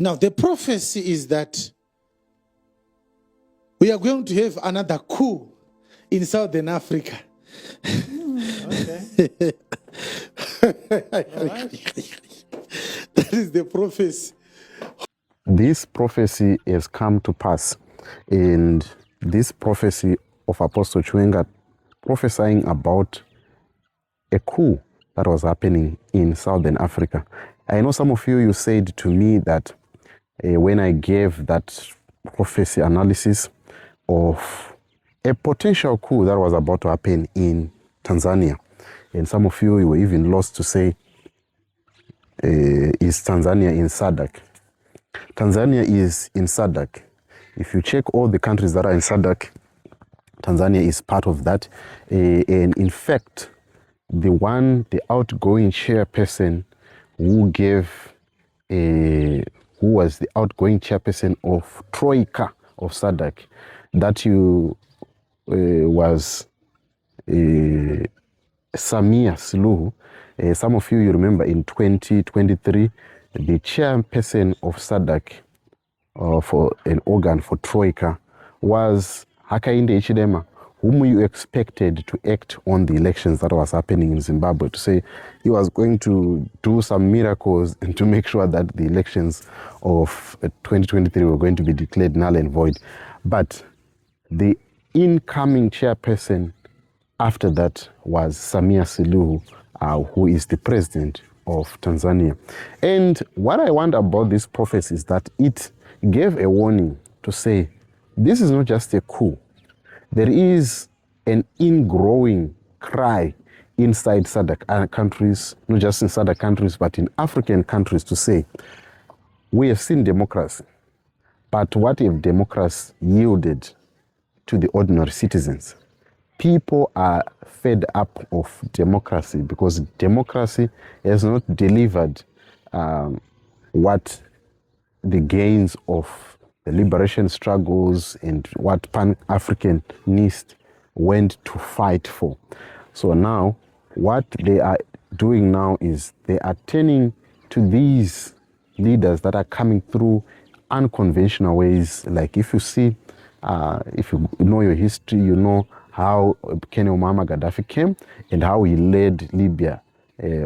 Now, the prophecy is that we are going to have another coup in Southern Africa. Okay. That is the prophecy. This prophecy has come to pass, and this prophecy of Apostle Chiwenga prophesying about a coup that was happening in Southern Africa. I know some of you said to me that when I gave that prophecy analysis of a potential coup that was about to happen in Tanzania, and some of you were even lost to say, is Tanzania in SADC? Tanzania is in SADC. If you check all the countries that are in SADC, Tanzania is part of that. And in fact, the outgoing chairperson who was the outgoing chairperson of Troika of SADC, that was Samia Suluhu. Some of you remember in 2023, the chairperson of SADC for an organ for Troika was Hakainde Hichilema, whom you expected to act on the elections that was happening in Zimbabwe, to say he was going to do some miracles and to make sure that the elections of 2023 were going to be declared null and void. But the incoming chairperson after that was Samia Suluhu, who is the president of Tanzania. And what I wonder about this prophecy is that it gave a warning to say, this is not just a coup. There is an ingrowing cry inside SADC countries, not just in SADC countries, but in African countries, to say, we have seen democracy, but what if democracy yielded to the ordinary citizens? People are fed up of democracy because democracy has not delivered what the gains of the liberation struggles and what Pan-Africanists went to fight for. So now, what they are doing now is they are turning to these leaders that are coming through unconventional ways. Like if you see, if you know your history, you know how Kenny Muammar Gaddafi came and how he led Libya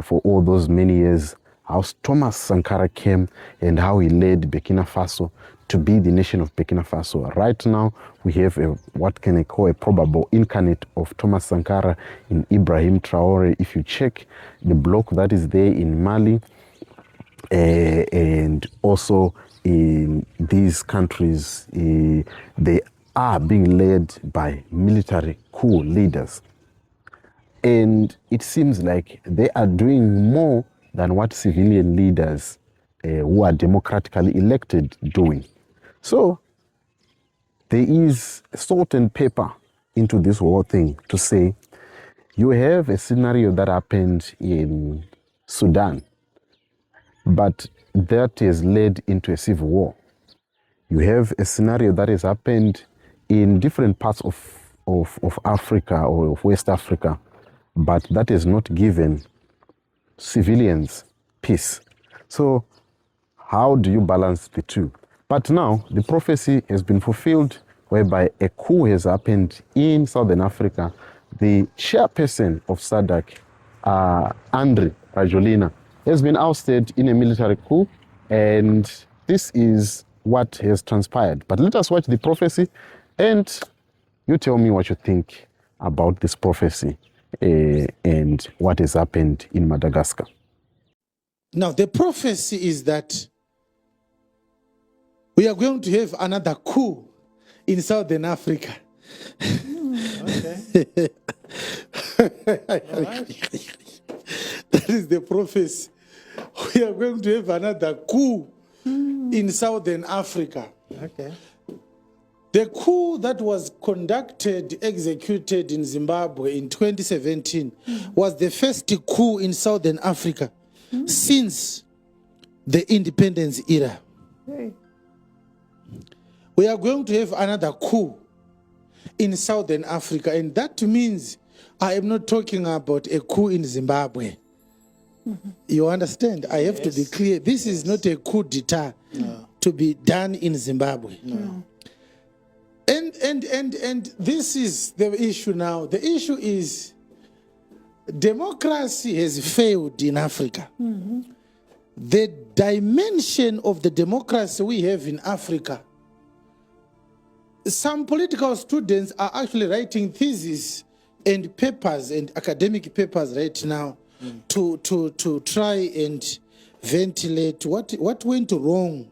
for all those many years, how Thomas Sankara came and how he led Burkina Faso to be the nation of Burkina Faso. Right now, we have what can I call a probable incarnate of Thomas Sankara in Ibrahim Traore. If you check the bloc that is there in Mali, and also in these countries, they are being led by military coup leaders. And it seems like they are doing more than what civilian leaders who are democratically elected doing. So there is salt and pepper into this whole thing to say, you have a scenario that happened in Sudan, but that has led into a civil war. You have a scenario that has happened in different parts of Africa or of West Africa, but that has not given civilians peace. So how do you balance the two? But now the prophecy has been fulfilled, whereby a coup has happened in Southern Africa. The chairperson of SADC, Andre Rajolina, has been ousted in a military coup, and this is what has transpired. But let us watch the prophecy, and you tell me what you think about this prophecy and what has happened in Madagascar. Now, the prophecy is that we are going to have another coup in Southern Africa. Okay. That is the prophecy. We are going to have another coup in Southern Africa. Okay. The coup that was executed in Zimbabwe in 2017 was the first coup in Southern Africa since the independence era. Hey. We are going to have another coup in Southern Africa, and that means I am not talking about a coup in Zimbabwe. You understand? I have to be clear. This is not a coup d'etat. to be done in Zimbabwe. And this is the issue now. The issue is democracy has failed in Africa. The dimension of the democracy we have in Africa, some political students are actually writing theses and papers and academic papers right now to try and ventilate what went wrong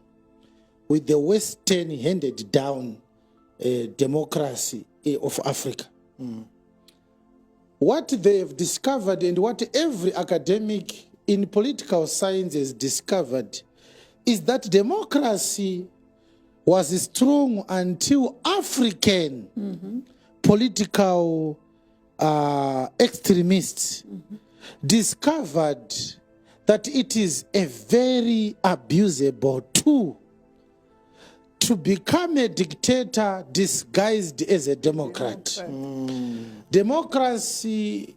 with the Western handed down democracy of Africa. What they have discovered and what every academic in political science has discovered is that democracy was strong until African political extremists discovered that it is a very abusable tool to become a dictator disguised as a democrat. Democracy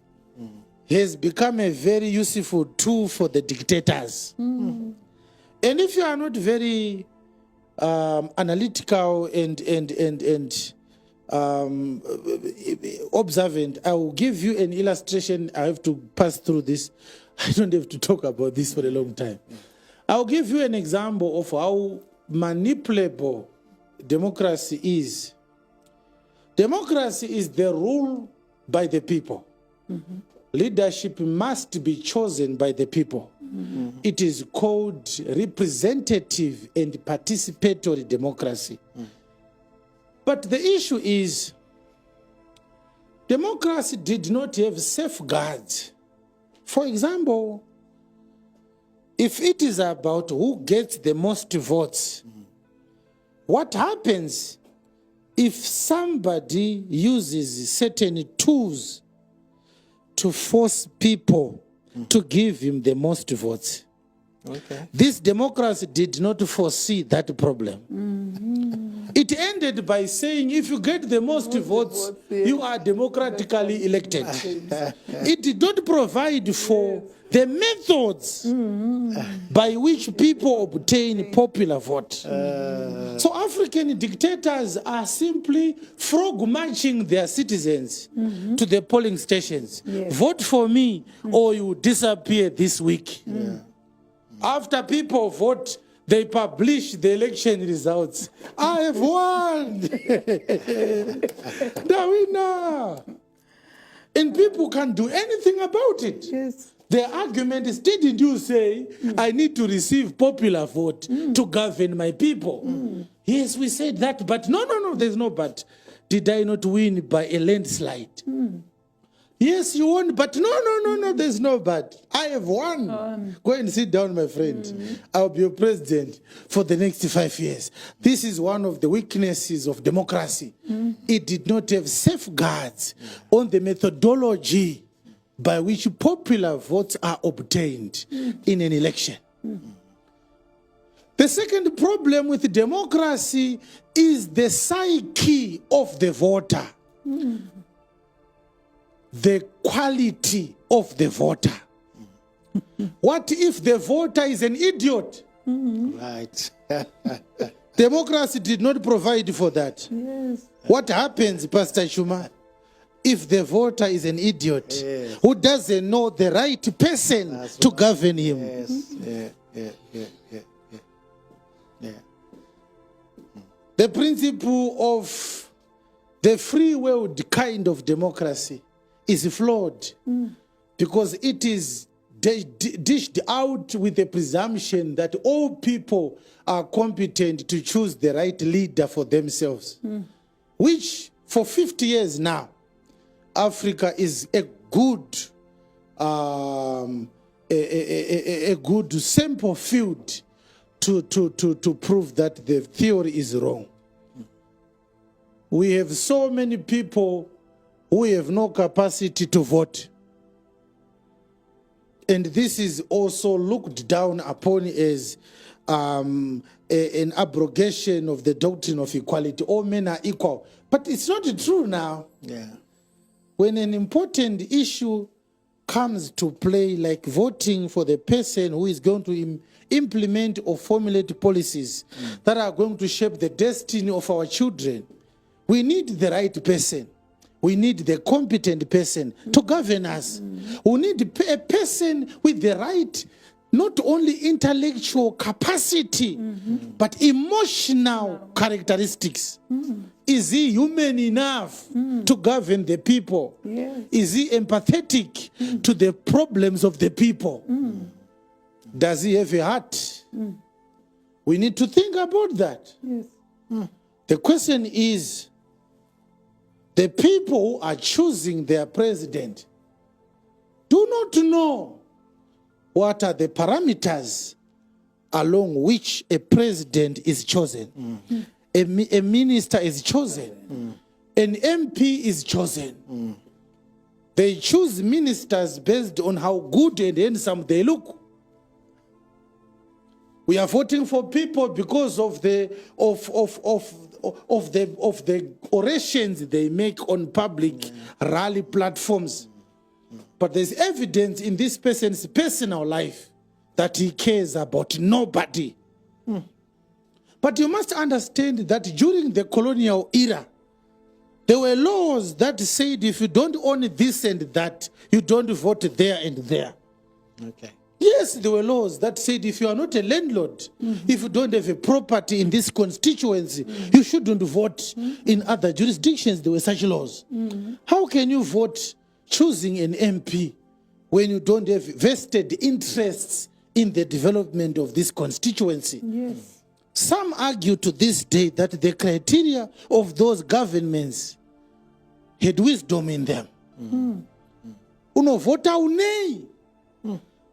has become a very useful tool for the dictators. And if you are not very analytical and observant, I will give you an illustration. I have to pass through this. I don't have to talk about this for a long time. I'll give you an example of how manipulable democracy is. Democracy is the rule by the people. Leadership must be chosen by the people. It is called representative and participatory democracy. But the issue is, democracy did not have safeguards. For example, if it is about who gets the most votes, what happens if somebody uses certain tools to force people to give him the most votes? This democracy did not foresee that problem. It ended by saying, if you get the most votes, you are democratically elected. It did not provide for the methods by which people obtain popular vote. So African dictators are simply frog marching their citizens to the polling stations. Vote for me or you disappear this week. After people vote, they publish the election results. I have won! The winner! And people can't do anything about it. The argument is, didn't you say, I need to receive popular vote to govern my people? Yes, we said that, but no, there's no but. Did I not win by a landslide? Yes, you won, but no, there's no but. I have won. Go and sit down, my friend. I'll be your president for the next 5 years. This is one of the weaknesses of democracy. It did not have safeguards on the methodology by which popular votes are obtained in an election. The second problem with democracy is the psyche of the voter. The quality of the voter. What if the voter is an idiot? Right. Democracy did not provide for that. What happens, Pastor Shuma, if the voter is an idiot who doesn't know the right person to govern him? The principle of the free willed kind of democracy is flawed because it is dished out with the presumption that all people are competent to choose the right leader for themselves, which for 50 years now, Africa is a good sample field to prove that the theory is wrong. We have so many people who have no capacity to vote. And this is also looked down upon as an abrogation of the doctrine of equality. All men are equal. But it's not true now. When an important issue comes to play, like voting for the person who is going to implement or formulate policies that are going to shape the destiny of our children, we need the right person. We need the competent person to govern us. We need a person with the right, not only intellectual capacity, but emotional characteristics. Is he human enough to govern the people? Yes. Is he empathetic to the problems of the people? Does he have a heart? We need to think about that. Yes. The question is, the people who are choosing their president do not know what are the parameters along which a president is chosen. A minister is chosen. An MP is chosen. They choose ministers based on how good and handsome they look. We are voting for people because of the orations they make on public rally platforms. But there's evidence in this person's personal life that he cares about nobody. But you must understand that during the colonial era, there were laws that said if you don't own this and that, you don't vote there and there. Okay. Yes, there were laws that said if you are not a landlord, if you don't have a property in this constituency, you shouldn't vote in other jurisdictions. There were such laws. How can you vote choosing an MP when you don't have vested interests in the development of this constituency? Yes. Some argue to this day that the criteria of those governments had wisdom in them. Unovota unei.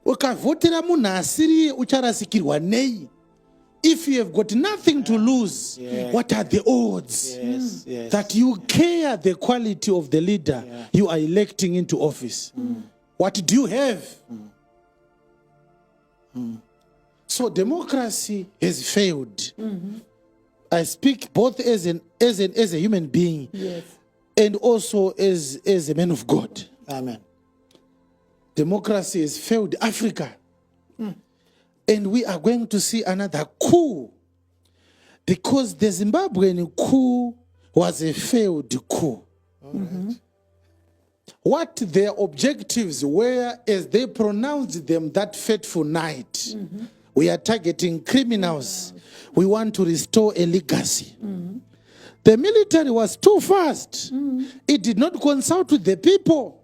Ukavotera munhu asiri ucharasikirwa nei. If you have got nothing to lose, what are the odds that you care the quality of the leader you are electing into office? What do you have? So democracy has failed. I speak both as a human being and also as a man of God. Amen. Democracy has failed Africa. And we are going to see another coup. Because the Zimbabwean coup was a failed coup. What their objectives were as they pronounced them that fateful night. We are targeting criminals. We want to restore a legacy. The military was too fast. It did not consult with the people.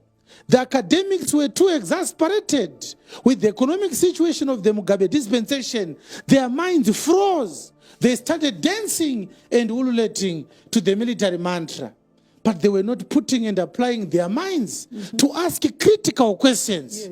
The academics were too exasperated with the economic situation of the Mugabe dispensation. Their minds froze. They started dancing and ululating to the military mantra. But they were not putting and applying their minds to ask critical questions.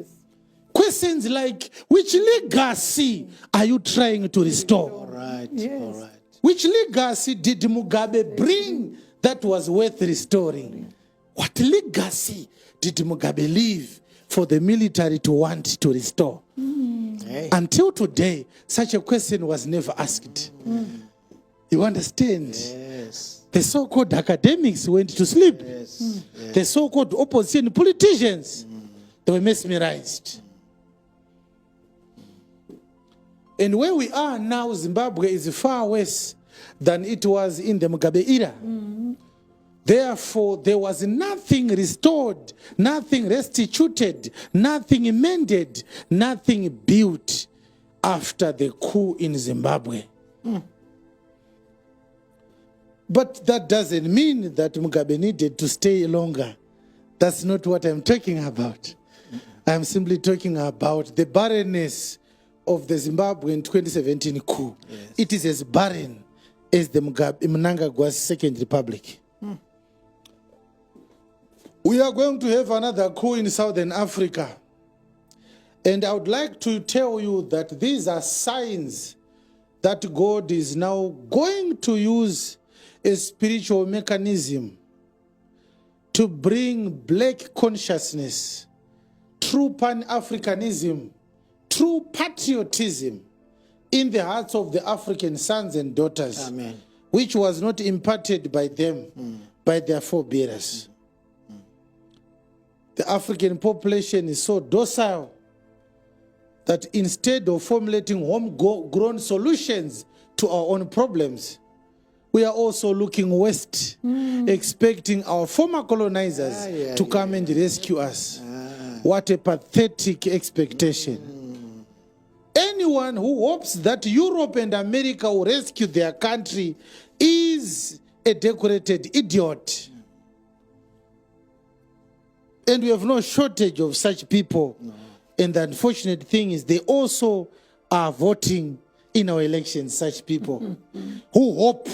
Questions like, which legacy are you trying to restore? All right. All right. Which legacy did Mugabe bring that was worth restoring? What legacy did Mugabe leave for the military to want to restore? Hey. Until today, such a question was never asked. You understand? Yes. The so-called academics went to sleep. Yes. The so-called opposition politicians, they were mesmerized. And where we are now, Zimbabwe is far worse than it was in the Mugabe era. Therefore, there was nothing restored, nothing restituted, nothing amended, nothing built after the coup in Zimbabwe. But that doesn't mean that Mugabe needed to stay longer. That's not what I'm talking about. I'm simply talking about the barrenness of the Zimbabwean 2017 coup. It is as barren as the Mnangagwa's Second Republic. We are going to have another coup in Southern Africa. And I would like to tell you that these are signs that God is now going to use a spiritual mechanism to bring black consciousness, true Pan-Africanism, true patriotism in the hearts of the African sons and daughters, Amen. which was not imparted by them, by their forebearers. the African population is so docile that instead of formulating homegrown solutions to our own problems, we are also looking west, expecting our former colonizers to come and rescue us. What a pathetic expectation. Anyone who hopes that Europe and America will rescue their country is a decorated idiot. And we have no shortage of such people. No. And the unfortunate thing is they also are voting in our elections, such people who hope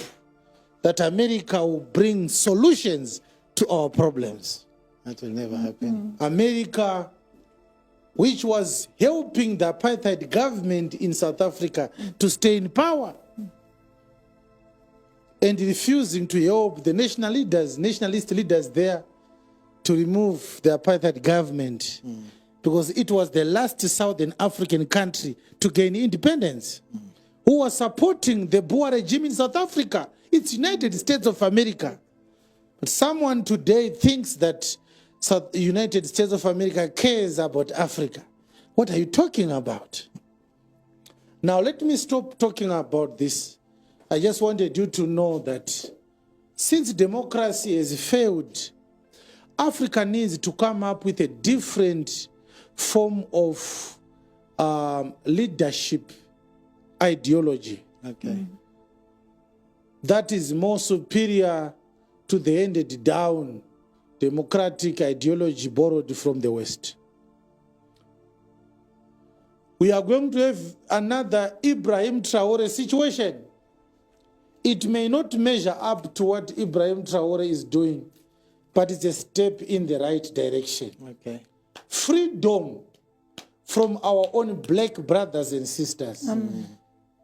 that America will bring solutions to our problems. That will never happen. America, which was helping the apartheid government in South Africa to stay in power, and refusing to help the nationalist leaders there to remove the apartheid government, because it was the last Southern African country to gain independence, who was supporting the Boer regime in South Africa. It's United States of America. But someone today thinks that the United States of America cares about Africa. What are you talking about? Now let me stop talking about this. I just wanted you to know that since democracy has failed, Africa needs to come up with a different form of leadership ideology. Okay. That is more superior to the handed down democratic ideology borrowed from the West. We are going to have another Ibrahim Traore situation. It may not measure up to what Ibrahim Traore is doing, but it's a step in the right direction. Okay. Freedom from our own black brothers and sisters.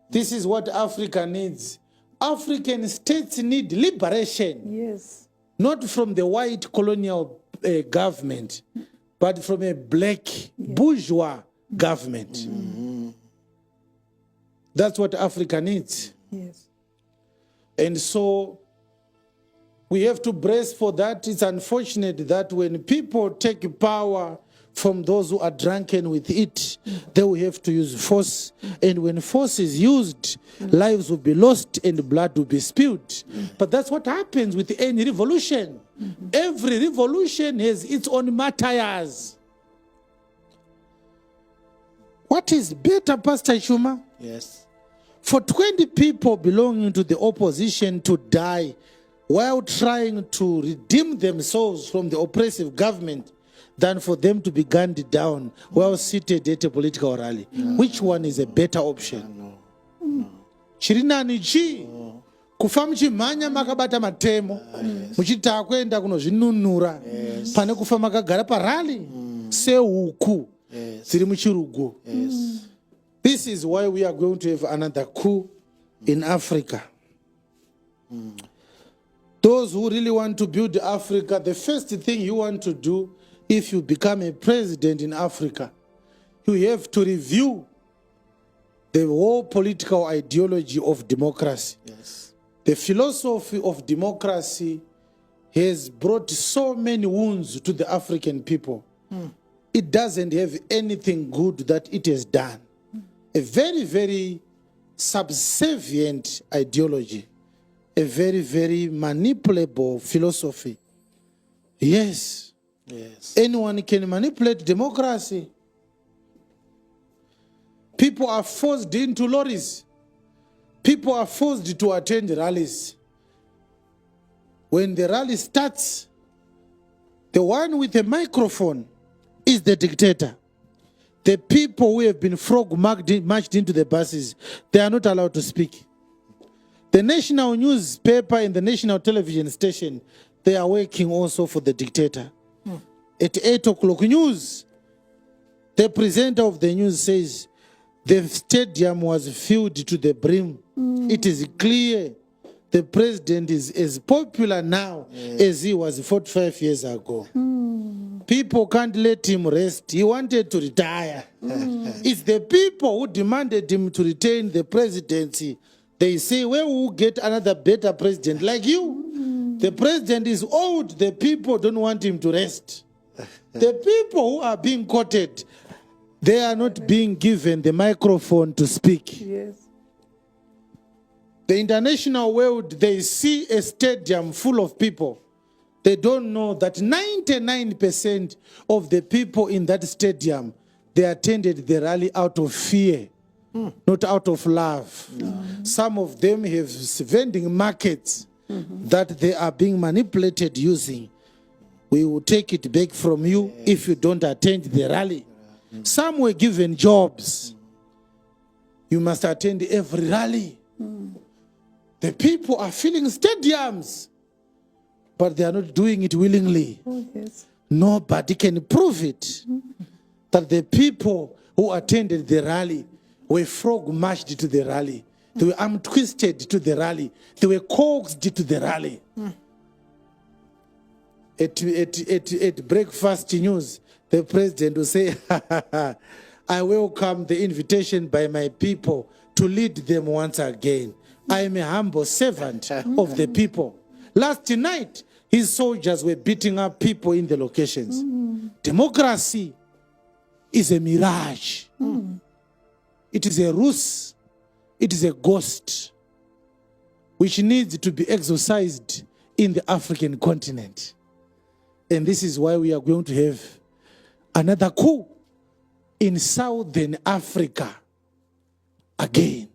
This is what Africa needs. African states need liberation. Yes. Not from the white colonial government, but from a black bourgeois government. That's what Africa needs. Yes. And so we have to brace for that. It's unfortunate that when people take power from those who are drunken with it, they will have to use force. And when force is used, lives will be lost and blood will be spilled. But that's what happens with any revolution. Every revolution has its own martyrs. What is better, Pastor Chuma? Yes. For 20 people belonging to the opposition to die while trying to redeem themselves from the oppressive government than for them to be gunned down while seated at a political rally. Which one is a better option? Chirinani chi kufa mchimhanya makabata matemo muchiti takwenda kunozvinunura pane kufa makagara parali sehuku dziri muchirugu. This is why we are going to have another coup in Africa. Those who really want to build Africa, the first thing you want to do if you become a president in Africa, you have to review the whole political ideology of democracy. Yes. The philosophy of democracy has brought so many wounds to the African people. It doesn't have anything good that it has done. A very, very subservient ideology. A very, very manipulable philosophy. Yes. Yes. Anyone can manipulate democracy. People are forced into lorries. People are forced to attend rallies. When the rally starts, the one with the microphone is the dictator. The people who have been marched into the buses, they are not allowed to speak. The national newspaper and the national television station, they are working also for the dictator. At 8 o'clock news, the presenter of the news says, the stadium was filled to the brim. It is clear the president is as popular now as he was 45 years ago. People can't let him rest. He wanted to retire. It's the people who demanded him to retain the presidency. They say, where will we get another better president like you? The president is old. The people don't want him to rest. The people who are being quoted, they are not being given the microphone to speak. Yes. The international world, they see a stadium full of people. They don't know that 99% of the people in that stadium, they attended the rally out of fear, not out of love. Some of them have vending markets that they are being manipulated using. We will take it back from you if you don't attend the rally. Some were given jobs. You must attend every rally. The people are filling stadiums, but they are not doing it willingly. Oh, yes. Nobody can prove it that the people who attended the rally were frog-marched to the rally. They were arm-twisted to the rally. They were coaxed to the rally. At breakfast news, the president will say, I welcome the invitation by my people to lead them once again. I am a humble servant of the people. Last night, his soldiers were beating up people in the locations. Democracy is a mirage. It is a ruse. It is a ghost which needs to be exorcised in the African continent. And this is why we are going to have another coup in Southern Africa again.